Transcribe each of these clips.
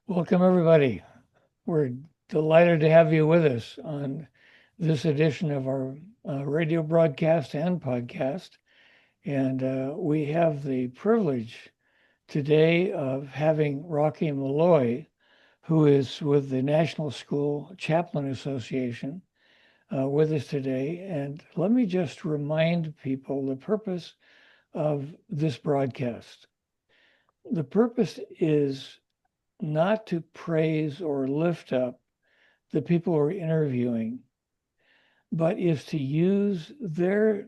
Welcome, everybody. We're delighted to have you with us on this edition of our radio broadcast and podcast. And we have the privilege today of having Rocky Malloy, who is with the National School Chaplain Association, with us today. And let me just remind people the purpose of this broadcast. The purpose is not to praise or lift up the people we're interviewing, but is to use their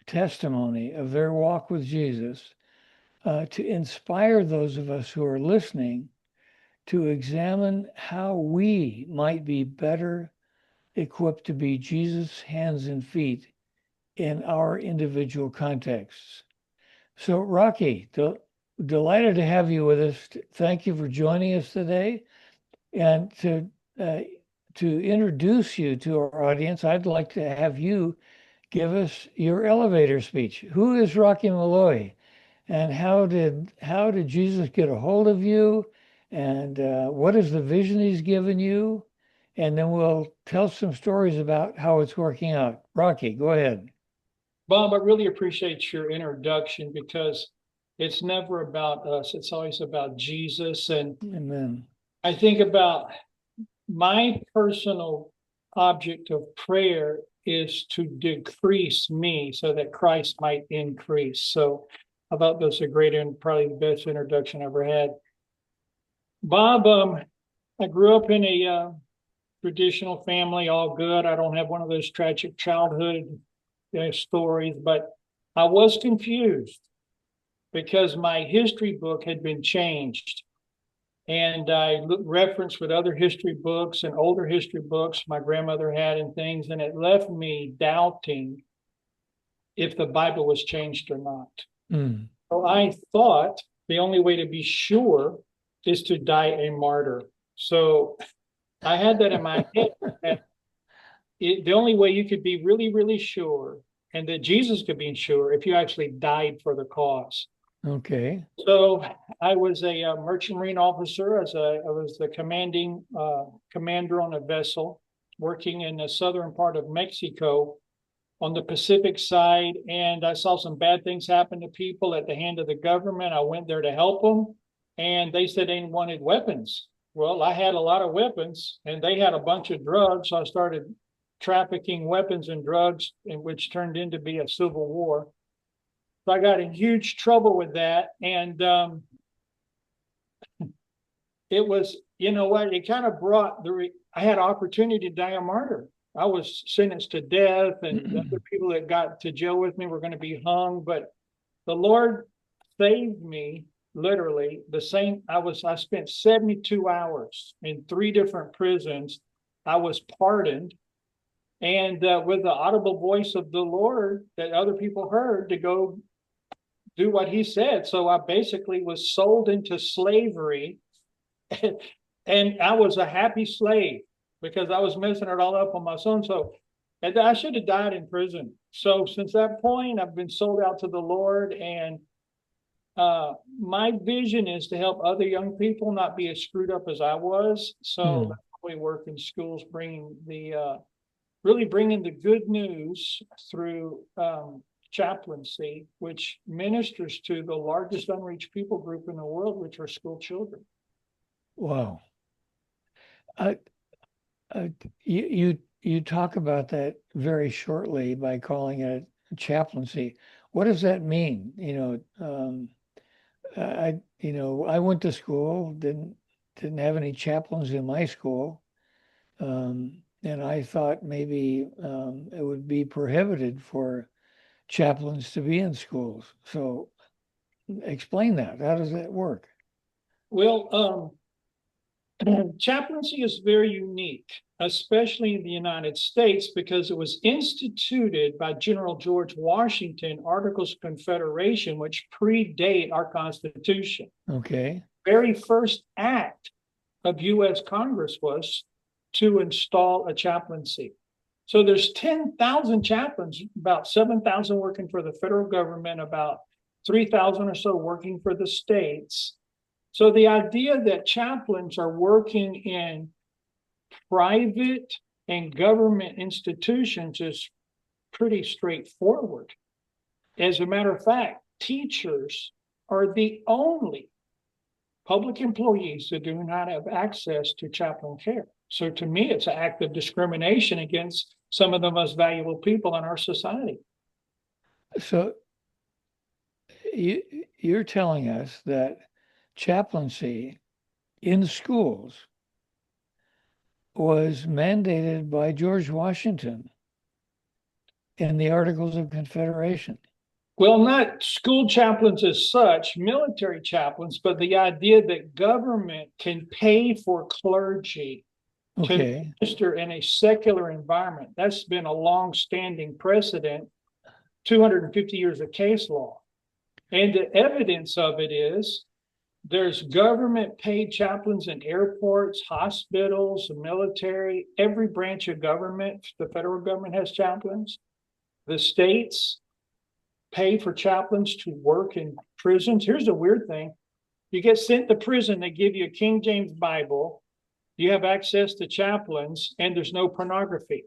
testimony of their walk with Jesus to inspire those of us who are listening to examine how we might be better equipped to be Jesus' hands and feet in our individual contexts. So, Rocky, delighted to have you with us. Thank you for joining us today. And uh, to introduce you to our audience, I'd like to have you give us your elevator speech. Who is Rocky Malloy, and how did Jesus get a hold of you, and what is the vision He's given you? And then we'll tell some stories about how it's working out. Rocky, go ahead. Bob, I really appreciate your introduction because it's never about us. It's always about Jesus. And Amen. I think about my personal object of prayer is to decrease me so that Christ might increase. So I thought that's a great and probably the best introduction I ever had. Bob, I grew up in a traditional family, all good. I don't have one of those tragic childhood stories, but I was confused because my history book had been changed. And I referenced with other history books and older history books my grandmother had and things, and it left me doubting if the Bible was changed or not. Mm. So I thought the only way to be sure is to die a martyr. So I had that in my head that the only way you could be really, really sure and that Jesus could be sure if you actually died for the cause. Okay. So I was a, merchant marine officer. I was the commanding commander on a vessel working in the southern part of Mexico on the Pacific side. And I saw some bad things happen to people at the hand of the government. I went there to help them. And they said they wanted weapons. Well, I had a lot of weapons and they had a bunch of drugs. So I started trafficking weapons and drugs, which turned into be a civil war. So I got in huge trouble with that. And it was, you know what, it kind of brought I had opportunity to die a martyr. I was sentenced to death, and the other people that got to jail with me were going to be hung. But the Lord saved me literally. I spent 72 hours in 3 different prisons. I was pardoned. And with the audible voice of the Lord that other people heard to go do what he said. So I basically was sold into slavery and I was a happy slave because I was messing it all up on my son. So and I should have died in prison. So since that point, I've been sold out to the Lord. And my vision is to help other young people not be as screwed up as I was. So Mm. that's why we work in schools, really bringing the good news through chaplaincy, which ministers to the largest unreached people group in the world, which are school children. Wow. Uh, you talk about that very shortly by calling it chaplaincy. What does that mean? I went to school, didn't have any chaplains in my school, and I thought maybe it would be prohibited for chaplains to be in schools. So explain that. How does that work? Well, chaplaincy is very unique, especially in the United States, because it was instituted by General George Washington, Articles of Confederation, which predate our Constitution. Okay. Very first act of U.S. Congress was to install a chaplaincy. So there's 10,000 chaplains, about 7,000 working for the federal government, about 3,000 or so working for the states. So the idea that chaplains are working in private and government institutions is pretty straightforward. As a matter of fact, teachers are the only public employees that do not have access to chaplain care. So to me, it's an act of discrimination against some of the most valuable people in our society. So you're telling us that chaplaincy in schools was mandated by George Washington in the Articles of Confederation. Well, not school chaplains as such, military chaplains, but the idea that government can pay for clergy to minister in a secular environment. That's been a long-standing precedent, 250 years of case law. And the evidence of it is there's government paid chaplains in airports, hospitals, the military, every branch of government. The federal government has chaplains. The states pay for chaplains to work in prisons. Here's the weird thing. You get sent to prison, they give you a King James Bible, you have access to chaplains, and there's no pornography.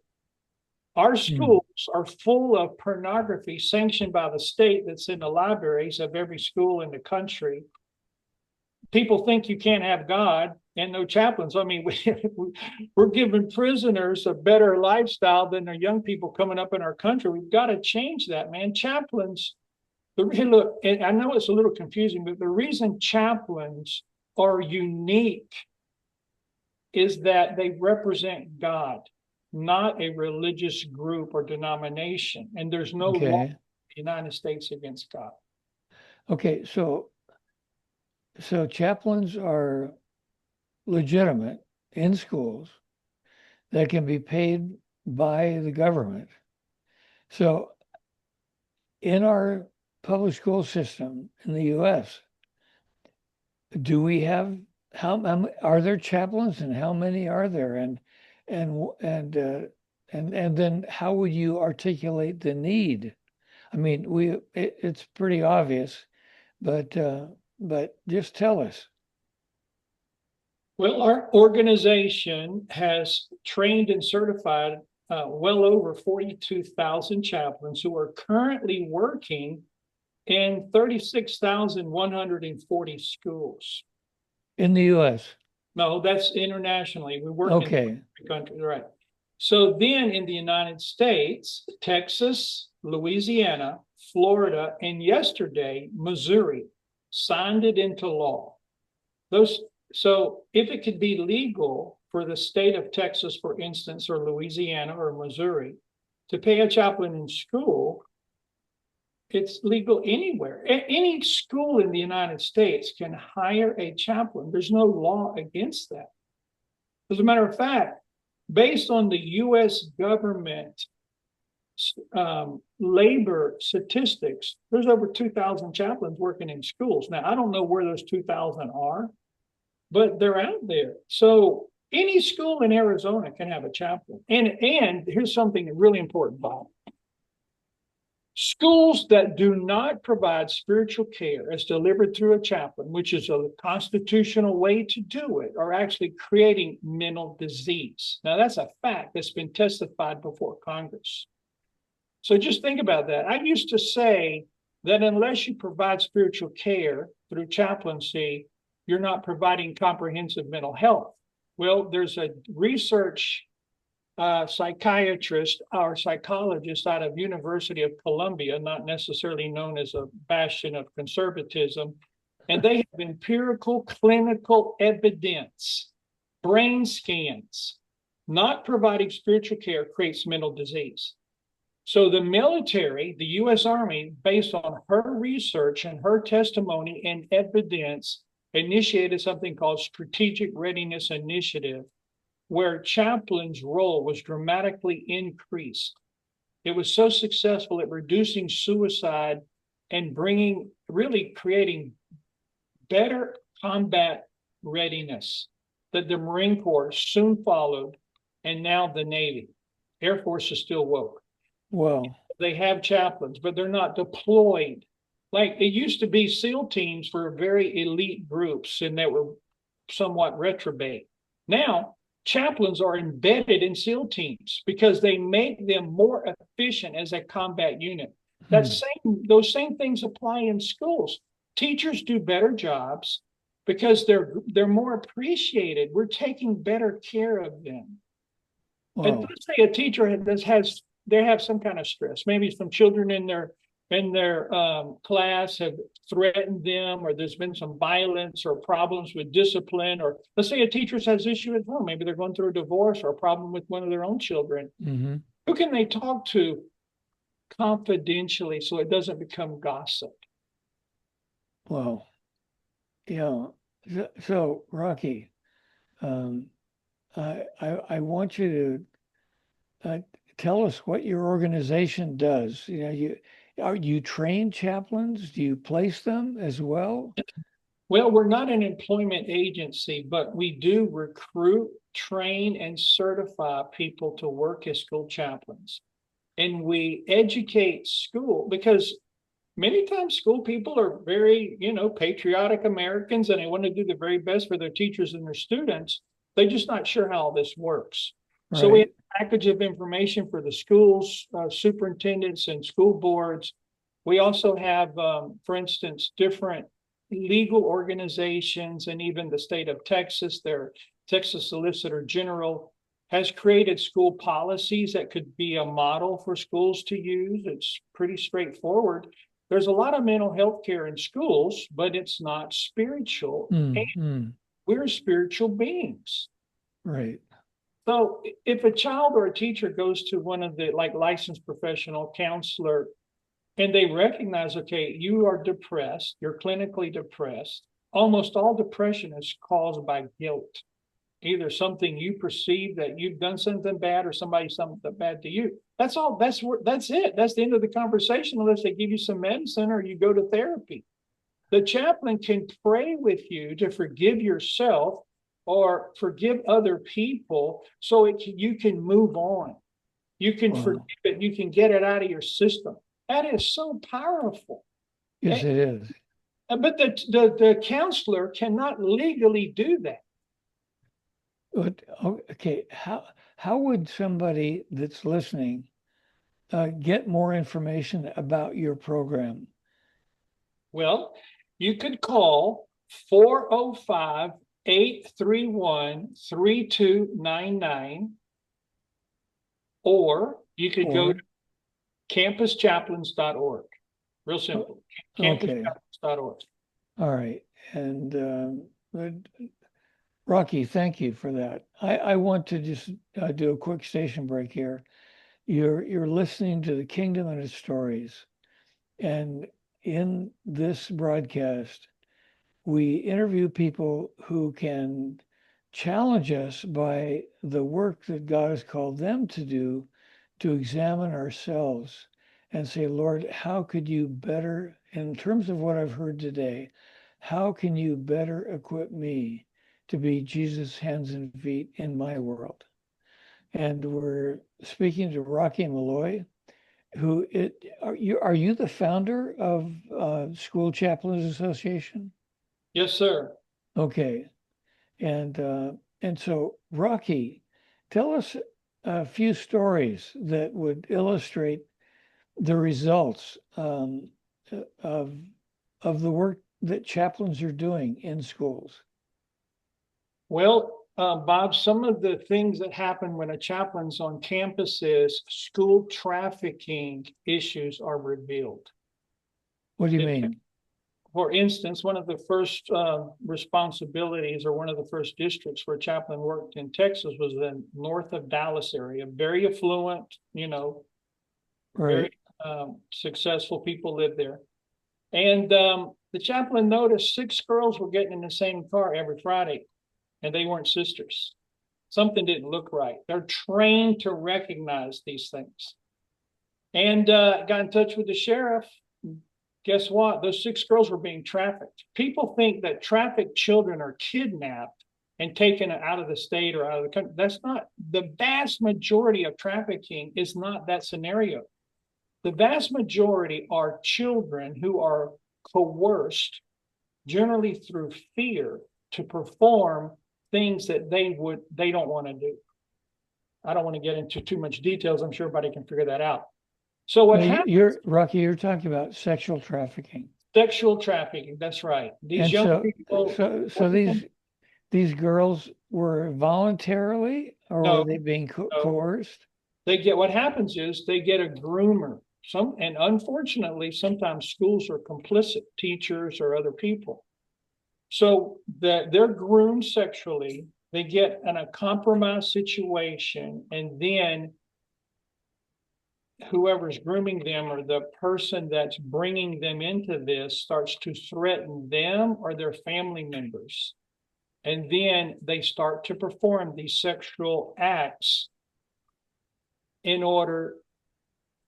Our schools are full of pornography sanctioned by the state that's in the libraries of every school in the country. People think you can't have God and no chaplains. I mean, we're giving prisoners a better lifestyle than the young people coming up in our country. We've got to change that, man. Chaplains, look, and I know it's a little confusing, but the reason chaplains are unique is that they represent God, not a religious group or denomination. And there's no law in the United States against God. Okay, so chaplains are legitimate in schools that can be paid by the government. So in our public school system in the US, do we have how are there chaplains and how many are there? And then how would you articulate the need? I mean, it's pretty obvious, but just tell us. Well, our organization has trained and certified well over 42,000 chaplains who are currently working in 36,140 schools. In the US? No, that's internationally. We work in countries, right? So then in the United States, Texas, Louisiana, Florida, and yesterday, Missouri signed it into law. So if it could be legal for the state of Texas, for instance, or Louisiana or Missouri to pay a chaplain in school, it's legal anywhere. Any school in the United States can hire a chaplain. There's no law against that. As a matter of fact, based on the U.S. government labor statistics, there's over 2,000 chaplains working in schools. Now, I don't know where those 2,000 are, but they're out there. So any school in Arizona can have a chaplain. And here's something really important, Bob. Schools that do not provide spiritual care as delivered through a chaplain, which is a constitutional way to do it, are actually creating mental disease. Now, that's a fact that's been testified before Congress. So just think about that. I used to say that unless you provide spiritual care through chaplaincy, you're not providing comprehensive mental health. Well, there's a research psychiatrist or psychologist out of University of Columbia, not necessarily known as a bastion of conservatism, and they have empirical clinical evidence, brain scans, not providing spiritual care creates mental disease. So the military, the U.S. Army, based on her research and her testimony and evidence, initiated something called Strategic Readiness Initiative, where chaplains' role was dramatically increased. It was so successful at reducing suicide and creating better combat readiness that the Marine Corps soon followed, and now the Navy. Air Force is still woke. Well, they have chaplains, but they're not deployed Like it used to be SEAL teams for very elite groups and that were somewhat reprobate. Now, chaplains are embedded in SEAL teams because they make them more efficient as a combat unit. Hmm. Those same things apply in schools. Teachers do better jobs because they're more appreciated. We're taking better care of them. And Wow. let's say a teacher they have some kind of stress. Maybe some children in their class have threatened them, or there's been some violence or problems with discipline. Or let's say a teacher has issue at home. Maybe they're going through a divorce or a problem with one of their own children. Hmm. Who can they talk to confidentially so it doesn't become gossip? Wow. Yeah. So, Rocky, um, I want you to tell us what your organization does. You train chaplains? Do you place them as well? Well, we're not an employment agency, but we do recruit, train, and certify people to work as school chaplains. And we educate school because many times school people are very, patriotic Americans and they want to do the very best for their teachers and their students. They're just not sure how all this works. So we have Right. a package of information for the schools, superintendents, and school boards. We also have, for instance, different legal organizations and even the state of Texas, their Texas Solicitor General has created school policies that could be a model for schools to use. It's pretty straightforward. There's a lot of mental health care in schools, but it's not spiritual. And Mm. we're spiritual beings. Right. So if a child or a teacher goes to one of the like licensed professional counselor and they recognize, okay, you are depressed, you're clinically depressed. Almost all depression is caused by guilt, either something you perceive that you've done something bad or somebody something bad to you. That's all. That's it. That's the end of the conversation, unless they give you some medicine or you go to therapy. The chaplain can pray with you to forgive yourself or forgive other people so you can move on. You can forgive Wow. it. You can get it out of your system. That is so powerful. Yes, it is. But the counselor cannot legally do that. But okay, how would somebody that's listening get more information about your program? Well, you could call 405-831-3299, or you could go Or to campuschaplains.org. Real uh, simple. okay, Campuschaplains.org. all right. And Rocky, thank you for that. I want to just do a quick station break here. You're listening to the Kingdom and its stories, and in this broadcast, we interview people who can challenge us by the work that God has called them to do to examine ourselves and say, Lord, how could you better, in terms of what I've heard today, how can you better equip me to be Jesus' hands and feet in my world? And we're speaking to Rocky Malloy, are you the founder of School Chaplains Association? Yes, sir. Okay. And so Rocky, tell us a few stories that would illustrate the results of the work that chaplains are doing in schools. Well, Bob, some of the things that happen when a chaplain's on campus is school trafficking issues are revealed. What do you It, mean? for instance, one of the first responsibilities or one of the first districts where chaplain worked in Texas was the north of Dallas area, very affluent, very Right. successful people live there. And the chaplain noticed 6 girls were getting in the same car every Friday, and they weren't sisters. Something didn't look right. They're trained to recognize these things. And got in touch with the sheriff. Guess what? Those 6 girls were being trafficked. People think that trafficked children are kidnapped and taken out of the state or out of the country. That's not the vast majority of trafficking is not that scenario. The vast majority are children who are coerced, generally through fear, to perform things that they don't want to do. I don't want to get into too much details. I'm sure everybody can figure that out. So what happens? You're Rocky, you're talking about sexual trafficking. Sexual trafficking. That's right. These And young so people. so these girls were voluntarily, or were No, they being no. coerced? They get, what happens is they get a groomer. And unfortunately, sometimes schools are complicit, teachers or other people. So that they're groomed sexually, they get in a compromised situation, and then whoever's grooming them or the person that's bringing them into this starts to threaten them or their family members. And then they start to perform these sexual acts in order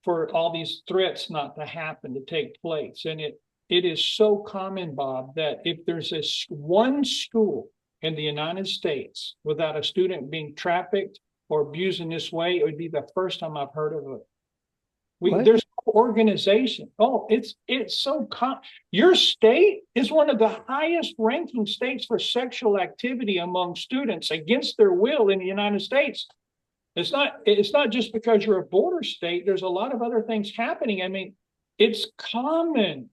for all these threats not to happen, to take place. And it is so common, Bob, that if there's one school in the United States without a student being trafficked or abused in this way, it would be the first time I've heard of it. There's no organization. Oh, it's so your state is one of the highest ranking states for sexual activity among students against their will in the United States. It's not just because you're a border state. There's a lot of other things happening. I mean, it's common.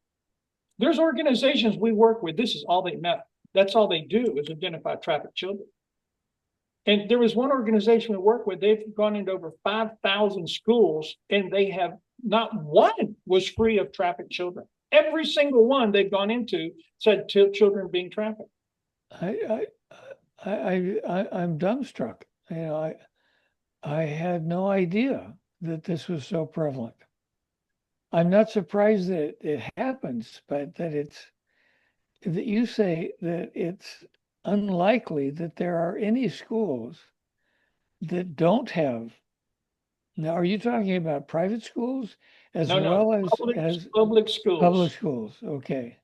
There's organizations we work with. This is all they know. That's all they do is identify trafficked children. And there was one organization we work with. They've gone into over 5,000 schools, and they have not one was free of trafficked children. Every single one they've gone into said children being trafficked. I'm dumbstruck. I had no idea that this was so prevalent. I'm not surprised that it happens, but that you say that it's unlikely that there are any schools that don't have. Now, are you talking about private schools as well as public schools? Public schools. Okay.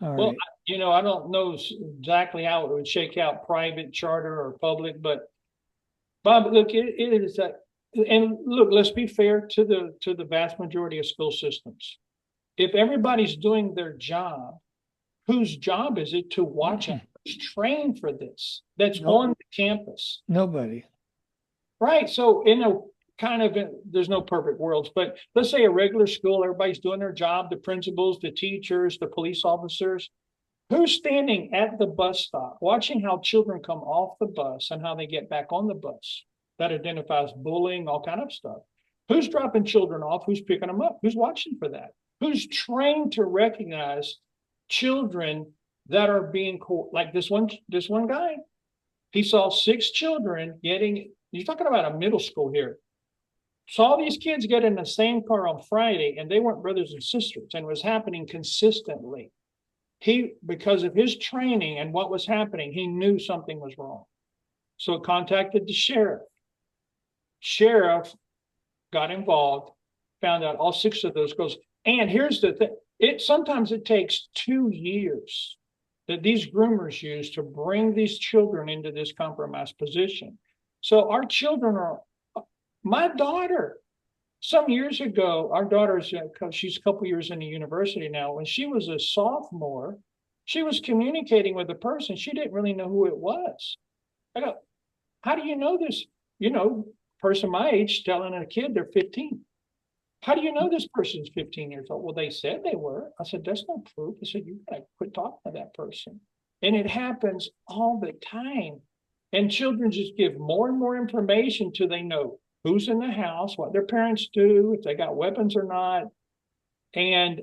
All well, right. I don't know exactly how it would shake out, private, charter, or public, but Bob, look, it is that, and look, let's be fair to the vast majority of school systems. If everybody's doing their job, whose job is it to watch and train for this? That's on the campus. Nobody. Right. So there's no perfect worlds, but let's say a regular school, everybody's doing their job, the principals, the teachers, the police officers. Who's standing at the bus stop watching how children come off the bus and how they get back on the bus? That identifies bullying, all kind of stuff. Who's dropping children off? Who's picking them up? Who's watching for that? Who's trained to recognize children that are being like this one guy? He saw 6 children you're talking about a middle school here. Saw these kids get in the same car on Friday, and they weren't brothers and sisters, and it was happening consistently. Because of his training and what was happening, he knew something was wrong. So it contacted the sheriff. Sheriff got involved, found out all 6 of those girls. And here's the thing. Sometimes it takes 2 years that these groomers use to bring these children into this compromised position. So our children my daughter, some years ago, our daughter's, she's a couple years in the university now. When she was a sophomore, she was communicating with a person. She didn't really know who it was. I go, how do you know this? Person my age telling a kid they're 15. How do you know this person's 15 years old? Well, they said they were. I said, that's no proof. I said, you gotta quit talking to that person. And it happens all the time. And children just give more and more information till they know who's in the house, what their parents do, if they got weapons or not. And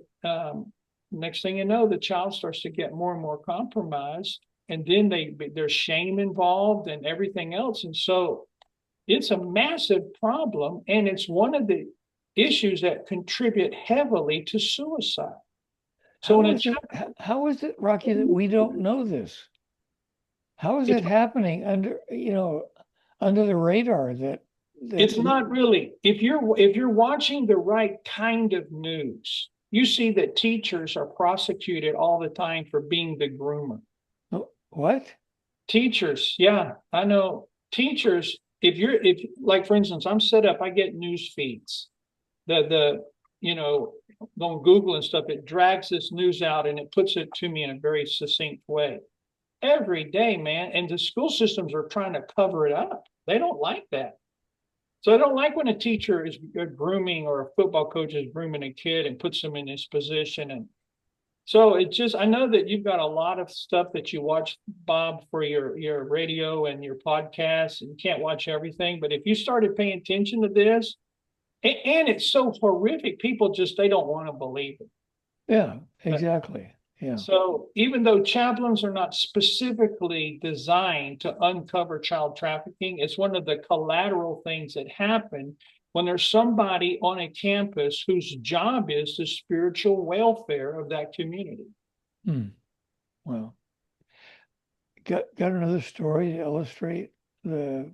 next thing you know, the child starts to get more and more compromised. And then there's shame involved and everything else. And so it's a massive problem. And it's one of the issues that contribute heavily to suicide. So how is it, Rocky, that we don't know this? How is it happening under the radar that it's not really. If you're watching the right kind of news, you see that teachers are prosecuted all the time for being the groomer. What? Teachers, yeah, I know. Teachers, if like for instance, I'm set up, I get news feeds. The on Google and stuff, it drags this news out and it puts it to me in a very succinct way every day, man. And the school systems are trying to cover it up. They don't like that. So I don't like when a teacher is grooming or a football coach is grooming a kid and puts them in this position. And so it's just, I know that you've got a lot of stuff that you watch, Bob, for your radio and your podcast, and you can't watch everything. But if you started paying attention to this, and it's so horrific, people just, they don't want to believe it. Yeah, exactly. Yeah. So even though chaplains are not specifically designed to uncover child trafficking, it's one of the collateral things that happen when there's somebody on a campus whose job is the spiritual welfare of that community. Well, got another story to illustrate the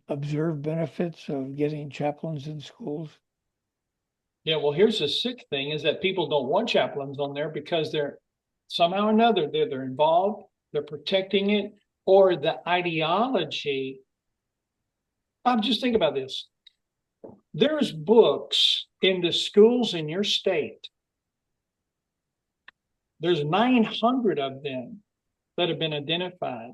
observed benefits of getting chaplains in schools? Yeah, well, here's the sick thing is that people don't want chaplains on there because they're somehow or another, they're involved, they're protecting it, or the ideology. I'm just thinking about this. There's books in the schools in your state. There's 900 of them that have been identified.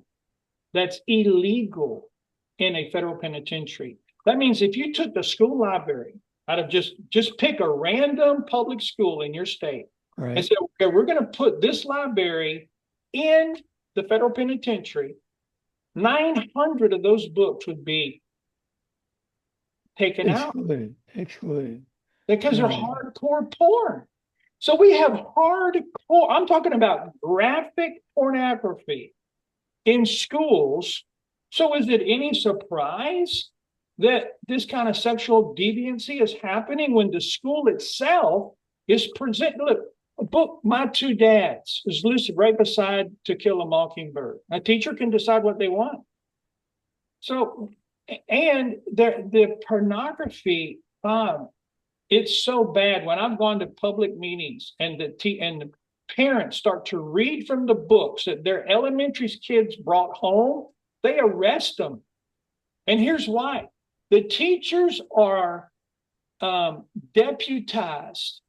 That's illegal in a federal penitentiary. That means if you took the school library out of just pick a random public school in your state, right, and say, okay, we're going to put this library in the federal penitentiary, 900 of those books would be taken out. Excluded. Because they're hardcore porn. So we have hardcore, I'm talking about graphic pornography in schools. So is it any surprise that this kind of sexual deviancy is happening when the school itself is presenting? Look, a book, My Two Dads, is listed right beside To Kill a Mockingbird. A teacher can decide what they want. So, and the pornography, it's so bad. When I've gone to public meetings and the parents start to read from the books that their elementary kids brought home, they arrest them. And here's why. The teachers are deputized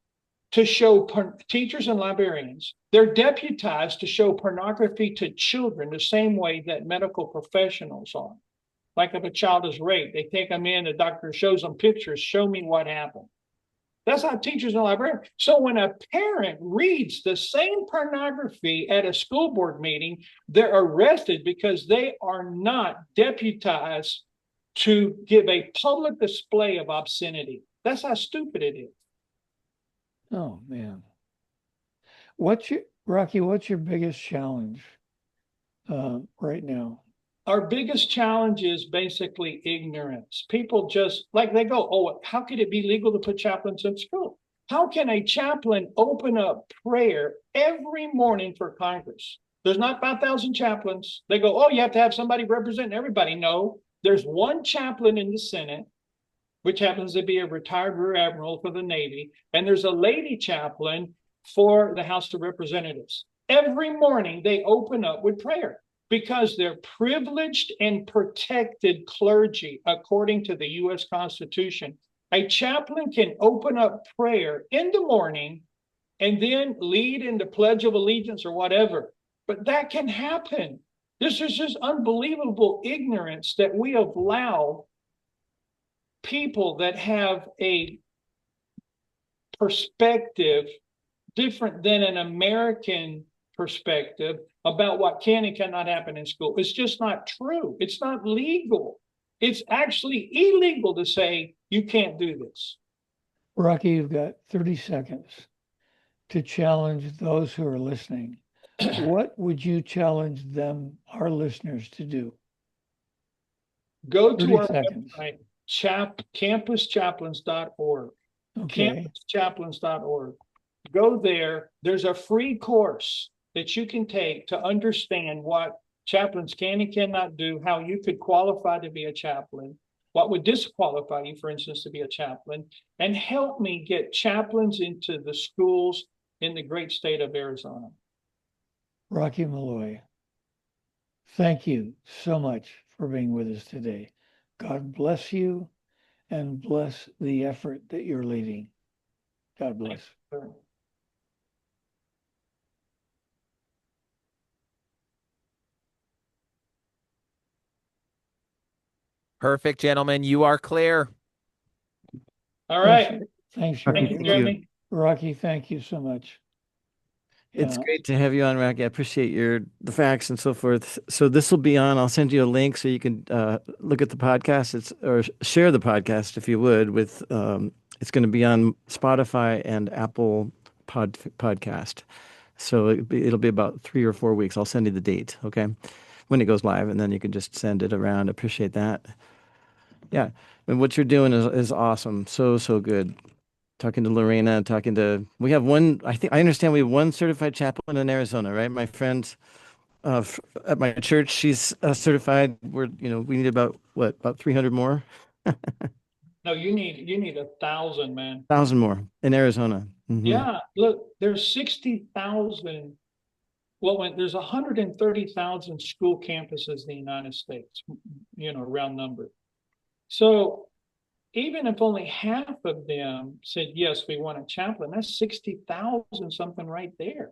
to show, teachers and librarians, they're deputized to show pornography to children the same way that medical professionals are. Like if a child is raped, they take them in, the doctor shows them pictures, show me what happened. That's how teachers and librarians. So when a parent reads the same pornography at a school board meeting, they're arrested because they are not deputized to give a public display of obscenity. That's how stupid it is. Oh man. Rocky, what's your biggest challenge right now? Our biggest challenge is basically ignorance. People just like they go, oh, how could it be legal to put chaplains in school? How can a chaplain open up prayer every morning for Congress? There's not 5,000 chaplains. They go, oh, you have to have somebody representing everybody. No, there's one chaplain in the Senate, which happens to be a retired rear admiral for the Navy, and there's a lady chaplain for the House of Representatives. Every morning they open up with prayer, because they're privileged and protected clergy according to the U.S. Constitution. A chaplain can open up prayer in the morning and then lead in the Pledge of Allegiance or whatever. But that can happen. This is just unbelievable ignorance that we allow people that have a perspective different than an American perspective about what can and cannot happen in school. It's just not true. It's not legal. It's actually illegal to say you can't do this. Rocky, you've got 30 seconds to challenge those who are listening. What would you challenge them, our listeners, to do? Go to our website, campuschaplains.org. Okay. Campuschaplains.org. Go there. There's a free course that you can take to understand what chaplains can and cannot do, how you could qualify to be a chaplain, what would disqualify you, for instance, to be a chaplain, and help me get chaplains into the schools in the great state of Arizona. Rocky Malloy, thank you so much for being with us today. God bless you and bless the effort that you're leading. God bless. Sir. Perfect, gentlemen. You are clear. All right. Thanks, Rocky, Thank you, thank Jeremy. Rocky, thank you so much. It's Yeah. great to have you on, Rocky. I appreciate the facts and so forth. So this will be on. I'll send you a link so you can look at the podcast. Or share the podcast if you would. It's going to be on Spotify and Apple Podcast. So it'll be about 3 or 4 weeks. I'll send you the date, okay, when it goes live, and then you can just send it around. Appreciate that. Yeah, and what you're doing is awesome. So good. Talking to Lorena, we have one, I understand we have one certified chaplain in Arizona, right? My friend at my church, she's certified. We need about 300 more? No, you need 1,000, man. 1,000 more in Arizona. Mhm. Yeah, look, there's 60,000. Well, there's 130,000 school campuses in the United States, round number. So even if only half of them said, yes, we want a chaplain, that's 60,000 something right there.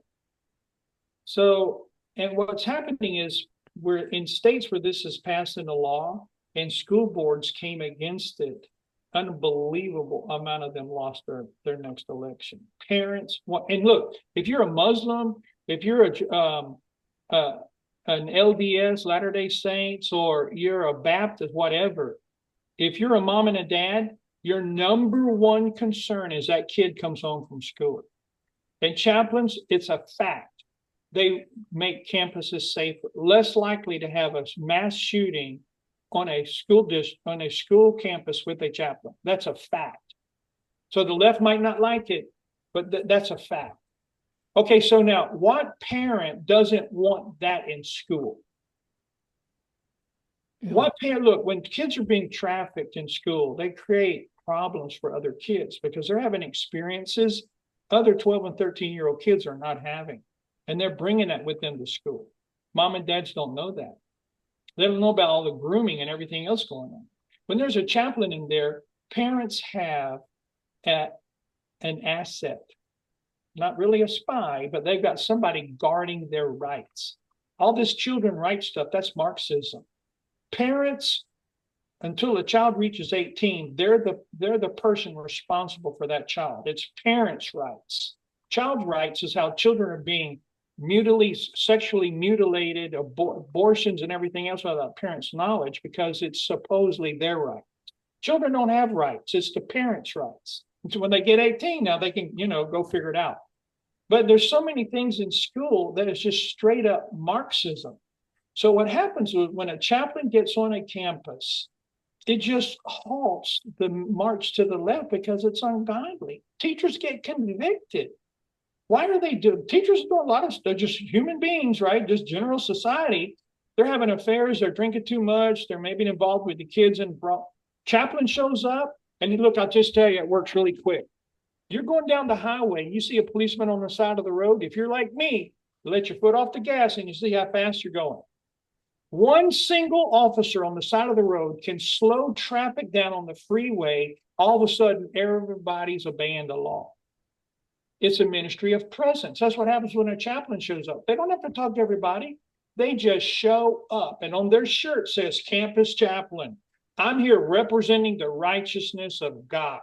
So, and what's happening is we're in states where this is passed into law and school boards came against it. Unbelievable amount of them lost their next election. Parents want, and look, if you're a Muslim, if you're an LDS, Latter-day Saints, or you're a Baptist, whatever, if you're a mom and a dad, your number one concern is that kid comes home from school. And chaplains, it's a fact. They make campuses safer, less likely to have a mass shooting on a school campus with a chaplain. That's a fact. So the left might not like it, but that's a fact. Okay, so now what parent doesn't want that in school? Yeah. What parent, look, when kids are being trafficked in school, they create problems for other kids because they're having experiences other 12 and 13-year-old kids are not having. And they're bringing that with them to school. Mom and dads don't know that. They don't know about all the grooming and everything else going on. When there's a chaplain in there, parents have an asset, not really a spy, but they've got somebody guarding their rights. All this children rights stuff, that's Marxism. Parents, until a child reaches 18, they're the person responsible for that child. It's parents' rights. Child rights is how children are being sexually mutilated, abortions and everything else without parents' knowledge because it's supposedly their right. Children don't have rights. It's the parents' rights. And so when they get 18, now they can, go figure it out. But there's so many things in school that is just straight up Marxism. So what happens is when a chaplain gets on a campus, it just halts the march to the left because it's ungodly. Teachers get convicted. Why are they doing? Teachers do a lot of stuff. They're just human beings, right? Just general society. They're having affairs. They're drinking too much. They're maybe involved with the kids. And chaplain shows up, and look, I'll just tell you, it works really quick. You're going down the highway, and you see a policeman on the side of the road. If you're like me, you let your foot off the gas, and you see how fast you're going. One single officer on the side of the road can slow traffic down on the freeway. All of a sudden, everybody's obeying the law. It's a ministry of presence. That's what happens when a chaplain shows up. They don't have to talk to everybody. They just show up. And on their shirt says campus chaplain. I'm here representing the righteousness of God.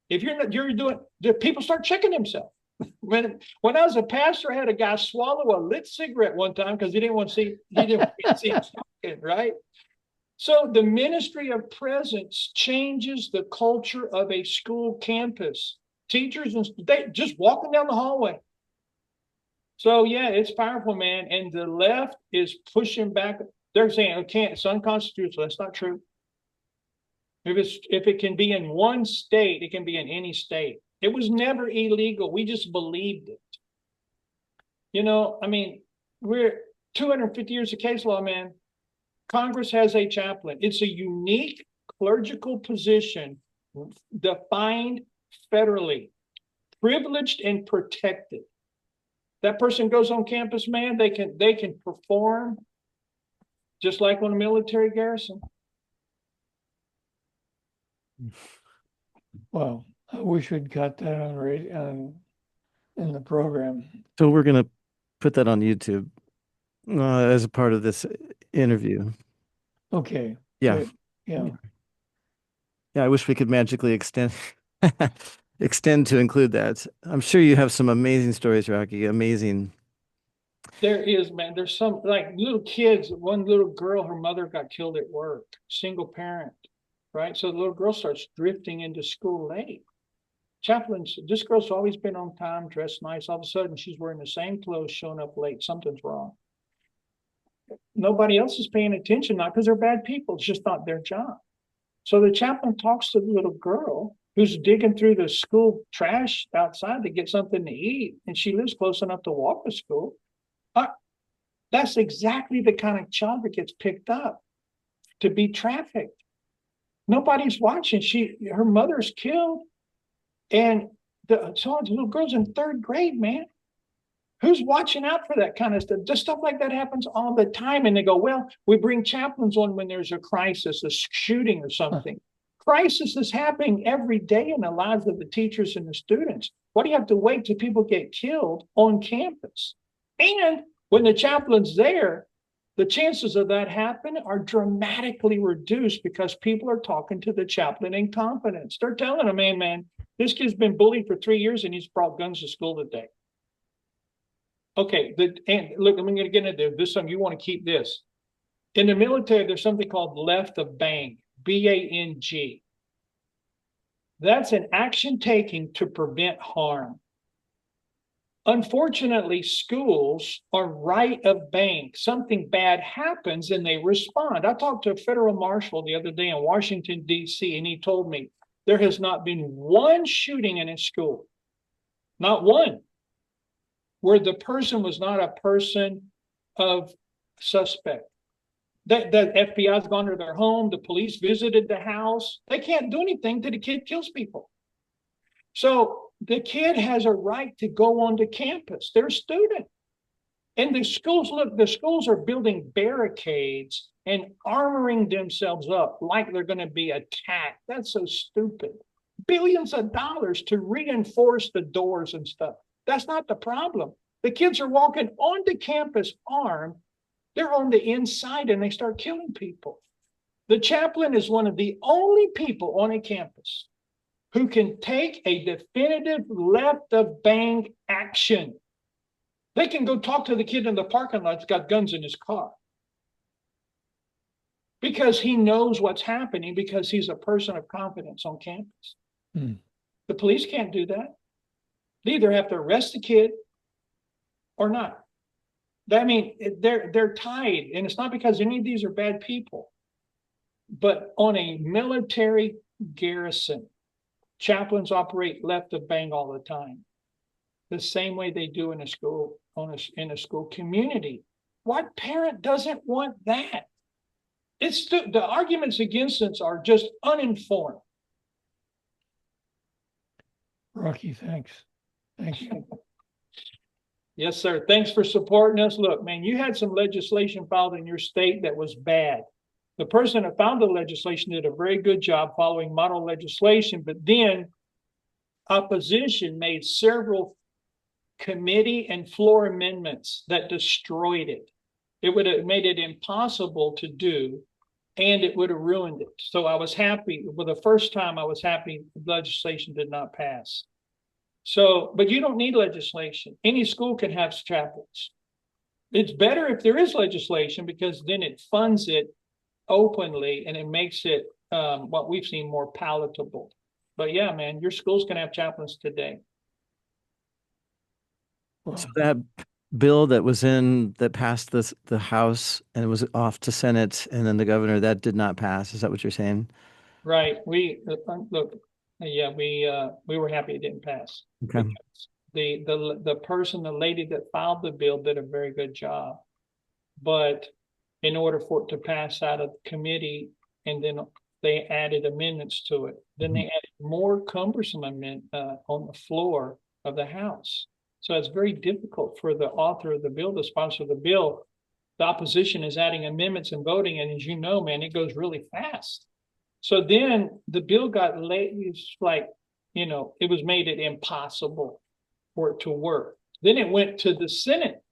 If you're doing, people start checking themselves. When I was a pastor, I had a guy swallow a lit cigarette one time because he didn't want to see him smoking, right? So the ministry of presence changes the culture of a school campus. Teachers and they just walking down the hallway. So yeah, it's powerful, man. And the left is pushing back. They're saying it's unconstitutional. That's not true. If it can be in one state, it can be in any state. It was never illegal. We just believed it. We're 250 years of case law, man. Congress has a chaplain. It's a unique clerical position defined federally, privileged and protected. That person goes on campus, man, they can perform just like on a military garrison. Well, we should cut that on radio in the program. So we're gonna put that on YouTube as a part of this interview. Okay, Yeah. good. Yeah. Yeah, I wish we could magically extend extend to include that. I'm sure you have some amazing stories, Rocky. Amazing. There is, man. There's some like little kids. One little girl, her mother got killed at work, single parent, right? So the little girl starts drifting into school late. Chaplains, this girl's always been on time, dressed nice. All of a sudden, she's wearing the same clothes, showing up late. Something's wrong. Nobody else is paying attention, not because they're bad people. It's just not their job. So the chaplain talks to the little girl who's digging through the school trash outside to get something to eat, and she lives close enough to walk to school. That's exactly the kind of child that gets picked up to be trafficked. Nobody's watching. Her mother's killed, and the little girl's in third grade, man. Who's watching out for that kind of stuff? Just stuff like that happens all the time. And they go, well, we bring chaplains on when there's a crisis, a shooting or something. Crisis is happening every day in the lives of the teachers and the students. Why do you have to wait till people get killed on campus? And when the chaplain's there, the chances of that happening are dramatically reduced because people are talking to the chaplain in confidence. They're telling him, hey, man, this kid's been bullied for 3 years and he's brought guns to school today. Okay, and look, I'm going to get into this. Some you want to keep this. In the military, there's something called left of bang, BANG. That's an action taken to prevent harm. Unfortunately, schools are right of bang. Something bad happens and they respond. I talked to a federal marshal the other day in Washington, D.C., and he told me there has not been one shooting in a school, not one, where the person was not a person of suspect. The FBI's gone to their home, the police visited the house. They can't do anything till the kid kills people. So the kid has a right to go onto campus. They're a student. And the schools are building barricades and armoring themselves up like they're going to be attacked. That's so stupid. Billions of dollars to reinforce the doors and stuff. That's not the problem. The kids are walking onto campus armed. They're on the inside and they start killing people. The chaplain is one of the only people on a campus who can take a definitive left of bang action. They can go talk to the kid in the parking lot that's got guns in his car because he knows what's happening because he's a person of confidence on campus. The police can't do that. They either have to arrest the kid or not. I mean, they're tied, and it's not because any of these are bad people, but on a military garrison, chaplains operate left of bang all the time, the same way they do in a school, in a school community. What parent doesn't want that? The arguments against it are just uninformed. Rocky, thanks. Thank you. Yes, sir. Thanks for supporting us. Look, man, you had some legislation filed in your state that was bad. The person that filed the legislation did a very good job following model legislation, but then opposition made several committee and floor amendments that destroyed it. It would have made it impossible to do, and it would have ruined it. So I was happy. For the first time, I was happy the legislation did not pass. So, but you don't need legislation. Any school can have chaplains. It's better if there is legislation because then it funds it openly and it makes it what we've seen more palatable. But yeah, man, your schools can have chaplains today. So that bill that passed the House and it was off to Senate and then the governor, that did not pass. Is that what you're saying? Right. We look. Yeah, we were happy it didn't pass. Okay. The lady that filed the bill did a very good job, but in order for it to pass out of committee, and then they added amendments to it. Then they added more cumbersome amendment on the floor of the House. So it's very difficult for the author of the bill, the sponsor of the bill. The opposition is adding amendments and voting, and as you know, man, it goes really fast. So then the bill got late. It's like, it was made it impossible for it to work. Then it went to the Senate.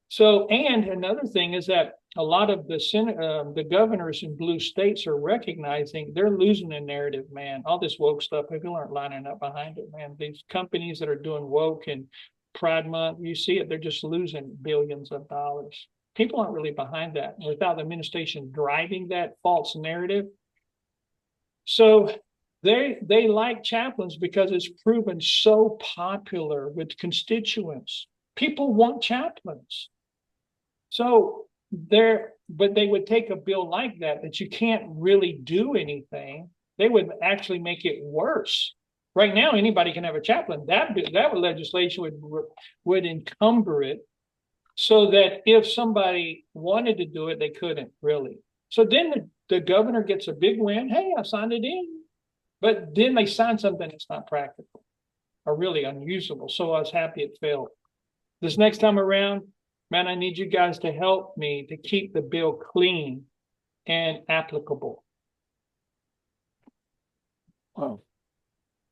So, and another thing is that a lot of the Senate, the governors in blue states are recognizing they're losing the narrative, man. All this woke stuff, people aren't lining up behind it, man. These companies that are doing woke and Pride Month, you see it, they're just losing billions of dollars. People aren't really behind that without the administration driving that false narrative. So they like chaplains because it's proven so popular with constituents. People want chaplains. So but they would take a bill like that you can't really do anything. They would actually make it worse. Right now, anybody can have a chaplain. That legislation would encumber it so that if somebody wanted to do it, they couldn't really. So then the governor gets a big win. Hey, I signed it in. But then they signed something that's not practical or really unusable. So I was happy it failed. This next time around, man, I need you guys to help me to keep the bill clean and applicable. Wow.